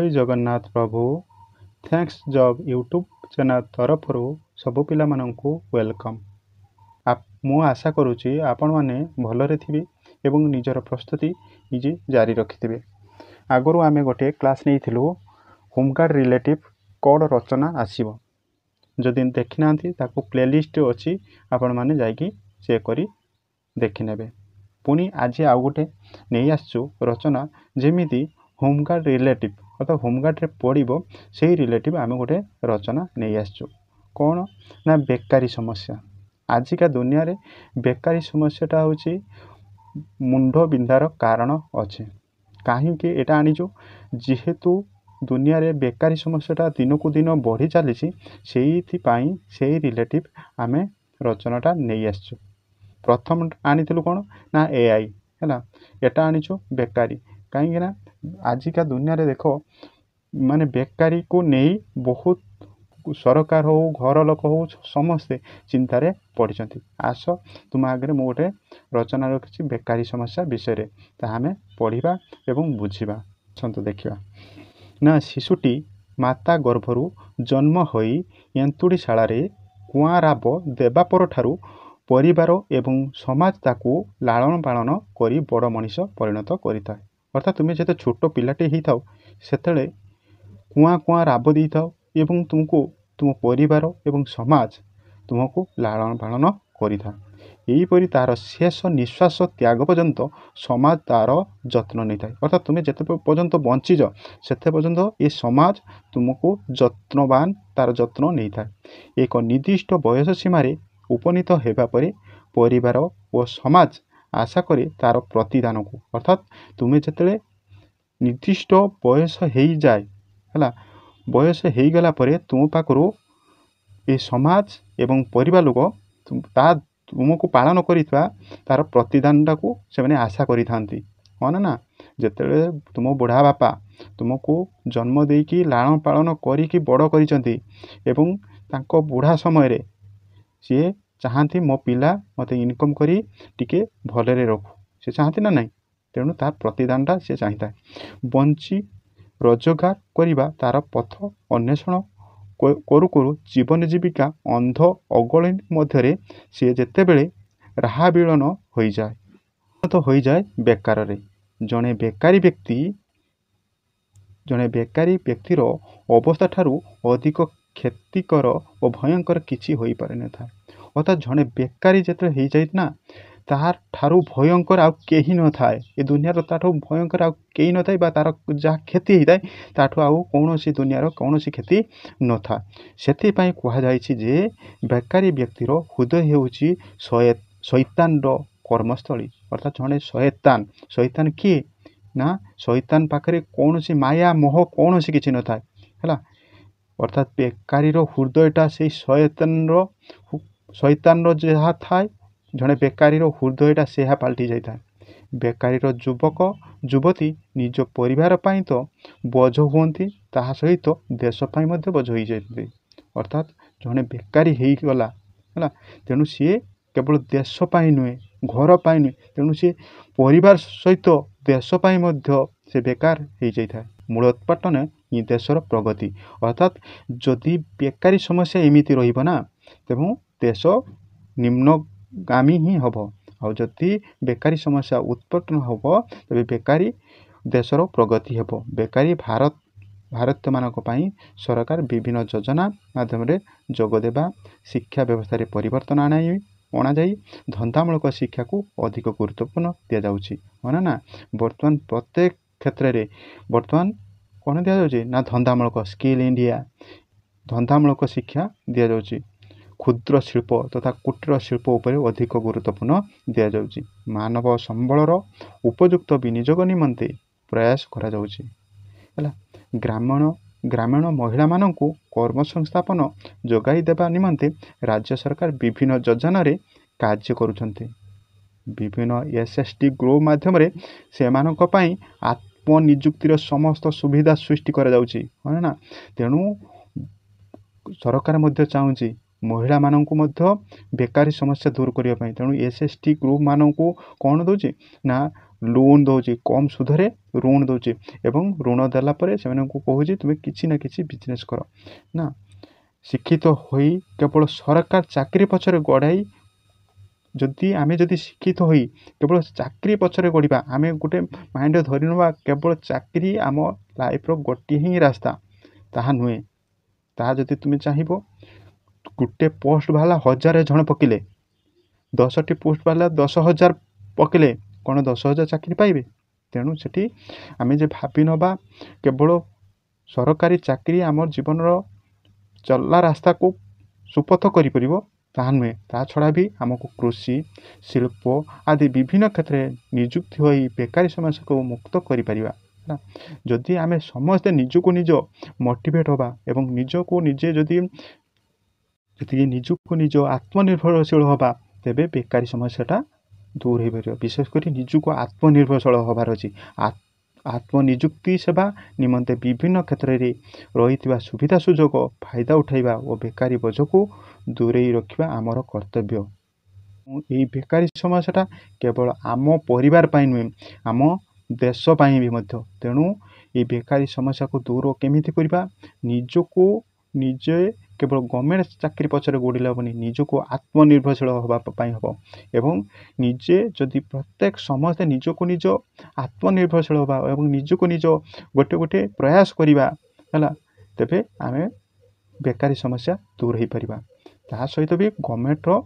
ଜୟ ଜଗନ୍ନାଥ ପ୍ରଭୁ। Thanks job YouTube channel ତରଫରୁ ସବୁ ପିଲାମାନଙ୍କୁ ୱେଲକମ୍। ମୁଁ ଆଶା କରୁଛି ଆପଣମାନେ ଭଲରେ ଥିବେ ଏବଂ ନିଜର ପ୍ରସ୍ତୁତି ନିଜେ ଜାରି ରଖିଥିବେ। ଆଗରୁ ଆମେ ଗୋଟିଏ କ୍ଲାସ୍ ନେଇଥିଲୁ ହୋମଗାର୍ଡ଼ ରିଲେଟିଭ୍ କୋଡ଼ ରଚନା ଆସିବ। ଯଦି ଦେଖିନାହାନ୍ତି ତାକୁ ପ୍ଲେଲିଷ୍ଟ ଅଛି, ଆପଣମାନେ ଯାଇକି ଚେକ୍ କରି ଦେଖିନେବେ। ପୁଣି ଆଜି ଆଉ ଗୋଟେ ନେଇ ଆସିଛୁ ରଚନା, ଯେମିତି ହୋମଗାର୍ଡ଼ ରିଲେଟିଭ୍ ଅର୍ଥାৎ ହୋମଗାର୍ଡ଼ରେ ପଡ଼ିବ ସେଇ ରିଲେଟିଭ୍ ଆମେ ଗୋଟେ ରଚନା ନେଇ ଆସିଛୁ। କ'ଣ ନା ବେକାରୀ ସମସ୍ୟା। ଆଜିକା ଦୁନିଆରେ ବେକାରୀ ସମସ୍ୟାଟା ହେଉଛି ମୁଣ୍ଡ ବିନ୍ଧାର କାରଣ ଅଛି। କାହିଁକି ଏଇଟା ଆଣିଛୁ? ଯେହେତୁ ଦୁନିଆରେ ବେକାରୀ ସମସ୍ୟାଟା ଦିନକୁ ଦିନ ବଢ଼ି ଚାଲିଛି, ସେଇଥିପାଇଁ ସେଇ ରିଲେଟିଭ୍ ଆମେ ରଚନାଟା ନେଇ ଆସିଛୁ। ପ୍ରଥମ ଆଣିଥିଲୁ କ'ଣ ନା AI ହେଲା, ଏଟା ଆଣିଛୁ ବେକାରୀ। କାହିଁକିନା ଆଜିକା ଦୁନିଆରେ ଦେଖ, ମାନେ ବେକାରୀକୁ ନେଇ ବହୁତ ସରକାର ହଉ, ଘର ଲୋକ ହଉ, ସମସ୍ତେ ଚିନ୍ତାରେ ପଡ଼ିଛନ୍ତି। ଆସ ତୁମ ଆଗରେ ମୁଁ ଗୋଟେ ରଚନା ରଖିଛି ବେକାରୀ ସମସ୍ୟା ବିଷୟରେ, ତାହା ଆମେ ପଢ଼ିବା ଏବଂ ବୁଝିବା। ଆସନ୍ତୁ ଦେଖିବା। ନା ଶିଶୁଟି ମାତା ଗର୍ଭରୁ ଜନ୍ମ ହୋଇ ଏନ୍ତୁଡ଼ିଶାଳାରେ କୁଆଁ ରାବ ଦେବା ପରଠାରୁ ପରିବାର ଏବଂ ସମାଜ ତାକୁ ଲାଳନ ପାଳନ କରି ବଡ଼ ମଣିଷ ପରିଣତ କରିଥାଏ। ଅର୍ଥାତ୍ ତୁମେ ଯେତେ ଛୋଟ ପିଲାଟେ ହେଇଥାଉ, ସେତେବେଳେ କୁଆଁ କୁଆଁ ରାବ ଦେଇଥାଉ ଏବଂ ତୁମକୁ ତୁମ ପରିବାର ଏବଂ ସମାଜ ତୁମକୁ ଲାଳନ ପାଳନ କରିଥାଏ। ଏହିପରି ତାହାର ଶେଷ ନିଶ୍ୱାସ ତ୍ୟାଗ ପର୍ଯ୍ୟନ୍ତ ସମାଜ ତାର ଯତ୍ନ ନେଇଥାଏ। ଅର୍ଥାତ୍ ତୁମେ ଯେତେ ପର୍ଯ୍ୟନ୍ତ ବଞ୍ଚିଛ, ସେତେ ପର୍ଯ୍ୟନ୍ତ ଏ ସମାଜ ତୁମକୁ ଯତ୍ନବାନ ତାର ଯତ୍ନ ନେଇଥାଏ। ଏକ ନିର୍ଦ୍ଦିଷ୍ଟ ବୟସ ସୀମାରେ ଉପନୀତ ହେବା ପରେ ପରିବାର ଓ ସମାଜ ଆଶା କରେ ତାର ପ୍ରତିଦାନକୁ। ଅର୍ଥାତ୍ ତୁମେ ଯେତେବେଳେ ନିର୍ଦ୍ଦିଷ୍ଟ ବୟସ ହେଇଯାଏ ହେଲା, ବୟସ ହେଇଗଲା ପରେ ତୁମ ପାଖରୁ ଏ ସମାଜ ଏବଂ ପରିବାର ଲୋକ ତୁମକୁ ପାଳନ କରିଥିବା ତାର ପ୍ରତିଦାନଟାକୁ ସେମାନେ ଆଶା କରିଥାନ୍ତି। ହଁ ନା? ଯେତେବେଳେ ତୁମ ବୁଢ଼ା ବାପା ତୁମକୁ ଜନ୍ମ ଦେଇକି ଲାଳନ ପାଳନ କରିକି ବଡ଼ କରିଛନ୍ତି ଏବଂ ତାଙ୍କ ବୁଢ଼ା ସମୟରେ ସିଏ ଚାହାନ୍ତି ମୋ ପିଲା ମୋତେ ଇନକମ୍ କରି ଟିକେ ଭଲରେ ରଖୁ, ସେ ଚାହାନ୍ତି ନା ନାହିଁ? ତେଣୁ ତା ପ୍ରତିଦାନଟା ସେ ଚାହିଁଥାଏ। ବଞ୍ଚି ରୋଜଗାର କରିବା ତାର ପଥ ଅନ୍ୱେଷଣ କରୁ କରୁ ଜୀବନ ଜୀବିକା ଅନ୍ଧ ଅଗଳିନ ମଧ୍ୟରେ ସେ ଯେତେବେଳେ ରାହା ବିଳନ ହୋଇଯାଏ ବେକାରରେ। ଜଣେ ବେକାରୀ ବ୍ୟକ୍ତିର ଅବସ୍ଥା ଠାରୁ ଅଧିକ କ୍ଷତିକର ଓ ଭୟଙ୍କର କିଛି ହୋଇପାରିନଥାଏ। ଅର୍ଥାତ୍ ଜଣେ ବେକାରୀ ଯେତେବେଳେ ହେଇଯାଏ ନା, ତାଠାରୁ ଭୟଙ୍କର ଆଉ କେହି ନଥାଏ। ଏ ଦୁନିଆର ତାଠୁ ଭୟଙ୍କର ଆଉ କେହି ନଥାଏ, ବା ତାର ଯାହା କ୍ଷତି ହେଇଥାଏ ତାଠୁ ଆଉ କୌଣସି ଦୁନିଆର କୌଣସି କ୍ଷତି ନଥାଏ। ସେଥିପାଇଁ କୁହାଯାଇଛି ଯେ ବେକାରୀ ବ୍ୟକ୍ତିର ହୃଦୟ ହେଉଛି ଶୈତାନର କର୍ମସ୍ଥଳୀ। ଅର୍ଥାତ୍ ଜଣେ ଶୈତାନ କିଏ ନା, ଶୈତାନ ପାଖରେ କୌଣସି ମାୟା ମୋହ କୌଣସି କିଛି ନଥାଏ ହେଲା। ଅର୍ଥାତ୍ ବେକାରୀର ହୃଦୟଟା ସେଇ ଶୈତାନର ଯାହା ଥାଏ, ଜଣେ ବେକାରୀର ହୃଦୟଟା ସେହା ପାଲଟି ଯାଇଥାଏ। ବେକାରୀର ଯୁବକ ଯୁବତୀ ନିଜ ପରିବାର ପାଇଁ ତ ବୋଝ ହୁଅନ୍ତି, ତାହା ସହିତ ଦେଶ ପାଇଁ ମଧ୍ୟ ବୋଝ ହୋଇଯାଇଥାନ୍ତି। ଅର୍ଥାତ୍ ଜଣେ ବେକାରୀ ହେଇଗଲା ହେଲା, ତେଣୁ ସିଏ କେବଳ ଦେଶ ପାଇଁ ନୁହେଁ, ଘର ପାଇଁ ନୁହେଁ, ତେଣୁ ସିଏ ପରିବାର ସହିତ ଦେଶ ପାଇଁ ମଧ୍ୟ ସେ ବେକାର ହେଇଯାଇଥାଏ। ମୂଳୋତ୍ପାଟନ ହିଁ ଦେଶର ପ୍ରଗତି। ଅର୍ଥାତ୍ ଯଦି ବେକାରୀ ସମସ୍ୟା ଏମିତି ରହିବ ନା, ତେଣୁ ଦେଶ ନିମ୍ନଗାମୀ ହିଁ ହେବ। ଆଉ ଯଦି ବେକାରୀ ସମସ୍ୟା ଉତ୍ପନ୍ନ ହେବ, ତେବେ ବେକାରୀ ଦେଶର ପ୍ରଗତି ହେବ। ବେକାରୀ ଭାରତୀୟମାନଙ୍କ ପାଇଁ ସରକାର ବିଭିନ୍ନ ଯୋଜନା ମାଧ୍ୟମରେ ଯୋଗ ଦେବା, ଶିକ୍ଷା ବ୍ୟବସ୍ଥାରେ ପରିବର୍ତ୍ତନ ଅଣାଯାଇ ଧନ୍ଦାମୂଳକ ଶିକ୍ଷାକୁ ଅଧିକ ଗୁରୁତ୍ୱପୂର୍ଣ୍ଣ ଦିଆଯାଉଛି। ହଁ ନା? ବର୍ତ୍ତମାନ ପ୍ରତ୍ୟେକ କ୍ଷେତ୍ରରେ କ'ଣ ଦିଆଯାଉଛି ନା ଧନ୍ଦାମୂଳକ ସ୍କିଲ୍ ଇଣ୍ଡିଆ, ଧନ୍ଦାମୂଳକ ଶିକ୍ଷା ଦିଆଯାଉଛି। କ୍ଷୁଦ୍ର ଶିଳ୍ପ ତଥା କୁଟୀର ଶିଳ୍ପ ଉପରେ ଅଧିକ ଗୁରୁତ୍ୱପୂର୍ଣ୍ଣ ଦିଆଯାଉଛି। ମାନବ ସମ୍ବଳର ଉପଯୁକ୍ତ ବିନିଯୋଗ ନିମନ୍ତେ ପ୍ରୟାସ କରାଯାଉଛି ହେଲା। ଗ୍ରାମୀଣ ମହିଳାମାନଙ୍କୁ କର୍ମସଂସ୍ଥାପନ ଯୋଗାଇ ଦେବା ନିମନ୍ତେ ରାଜ୍ୟ ସରକାର ବିଭିନ୍ନ ଯୋଜନାରେ କାର୍ଯ୍ୟ କରୁଛନ୍ତି। ବିଭିନ୍ନ SST ଗ୍ରୁପ୍ ମାଧ୍ୟମରେ ସେମାନଙ୍କ ପାଇଁ ଆତ୍ମନିଯୁକ୍ତିର ସମସ୍ତ ସୁବିଧା ସୃଷ୍ଟି କରାଯାଉଛି। ହଁ ନା? ତେଣୁ ସରକାର ମଧ୍ୟ ଚାହୁଁଛି ମହିଳାମାନଙ୍କୁ ମଧ୍ୟ ବେକାରୀ ସମସ୍ୟା ଦୂର କରିବା ପାଇଁ। ତେଣୁ SST ଗ୍ରୁପ୍ ମାନଙ୍କୁ କ'ଣ ଦେଉଛି ନା, लोन दौर कम सुधरे ऋण दौर एवं ऋण देला से कहूँ तुम्हें किसी ना कि बिजनेस कर ना शिक्षित हो केवल सरकार चाकरी पछरे गड़ाई जदि आमे जदि शिक्षित हो केवल चाकरी पछरे गड़िबा आमे गोटे माइंड धरि नवा केवल चाकरी आम लाइफ रो गोटे ही रास्ता ताहा नुहे ताहा जदि तुम चाहिबो गोटे पोस्ट वाला 1000 जन पकिले 10टी पोस्ट वाला 10,000 पकिले कौन 10,000 चाकरी पाइबे तेणु सेठी आमे जे भाबी नबा केवल सरकारी चाकरी आम जीवन रो चलला रास्ता को सुपथ कर ताहा नुहे ता छड़ा भी आमको कृषि शिल्प आदि विभिन्न क्षेत्र में निजुक्ति हो बेकारी समस्या को मुक्त कर जदि आमे समस्ते निजको निज मोटिवेट होबा एवं निजको निजे जदि निजको निज आत्मनिर्भरशील होबा तेबे बेकारी समस्याटा दूर हो पार विशेषकर निजको आत्मनिर्भरशील होबार अच्छी आत्मनिजुक्ति सेवा निमंते विभिन्न क्षेत्र में रही सुविधा सुजोग फायदा उठाइबा और बेकारी बोझ को दूरे रखा आमर कर्तव्य यही बेकारी समस्याटा केवल आम परिवार नुहे आम देश भी तेणु ये बेकारी समस्या को दूर केमिति करबा निजको निजे केवल गवर्नमेंट चाकरी पछरे गोड़िले हेनी निजको आत्मनिर्भरशील होगापी हम एवं निजे जदि प्रत्येक समस्ते निजको निज आत्मनिर्भरशील होगा एवं निजको निज गोटे गोटे प्रयास करवा है तेबे आमे बेकारी समस्या दूर हो पार ता सहित भी गवर्नमेंट रो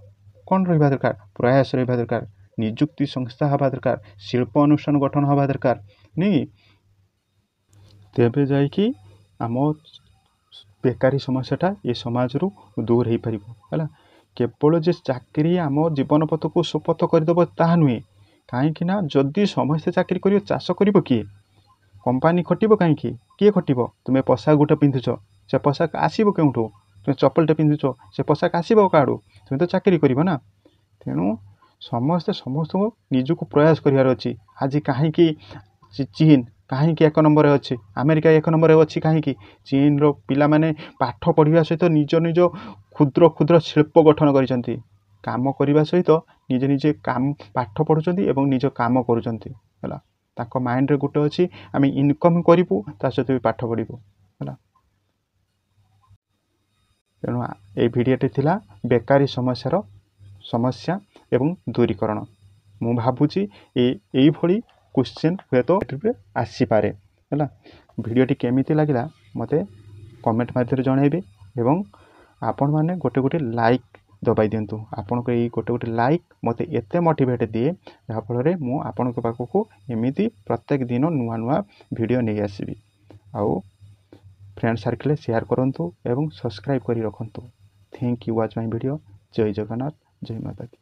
कौन रहा दरकार प्रयास रहा दरकार निजुक्ति संस्था हवा दरकार शिल्प अनुष्ठान गठन हवा दरकार नहीं तेबे जाइकी आम बेकारी समस्याटा ये समाज रु दूर हो पार है केवल जे चाकरी आम जीवन पथ को सुपथ करदेव ता नुहे कहीं जदि समस्ते चाकरी कर चाष कर किए कंपानी खटब कहीं किए खटब तुम्हें पोशाक गोटे पिंधुच से पोशाक आसब क्योंठू तुम चप्पलटे पिंधुच से पोशाक आसब काड़ू तुम्हें तो चाकरी कर ना तेणु समस्ते समस्त को निजको प्रयास करार अच्छी आज कहीं चीन कहीं एक नंबर अच्छे अमेरिका एक नंबर अच्छी कहीं चीन रो पिला माने पाठ पढ़ा सहित निज निज क्षुद्र क्षुद्र शिल्प गठन कर काम करने सहित निजे निजे काम पाठ पढ़ुं एवं निज काम करुँच माइंड रे गोटे अच्छी आम इनकम करूँ ता सहित भी पाठ पढ़ू है तेणु ये भिडियोटी थिला बेकारी समस्या एवं दूरीकरण मु भावुची यही क्वेश्चन हुए तो आसीपे है भिडियोटी केमिति लगिला मते कमेंट माध्यम जनइबे एवं आपण माने गोटे गोटे लाइक दबाई दिंतु आपण को ये गोटे गोटे लाइक मते एते मोटिवेट दिए जहाँफल मु आपण पाखक एमती प्रत्येक दिन नुआ नुआ भिडियो नहीं आसबि आउ फ्रेंड सर्कल शेयर करंतु एवं सब्सक्राइब करी रखंतु thank you watch my video जय जगन्नाथ जय माता दी।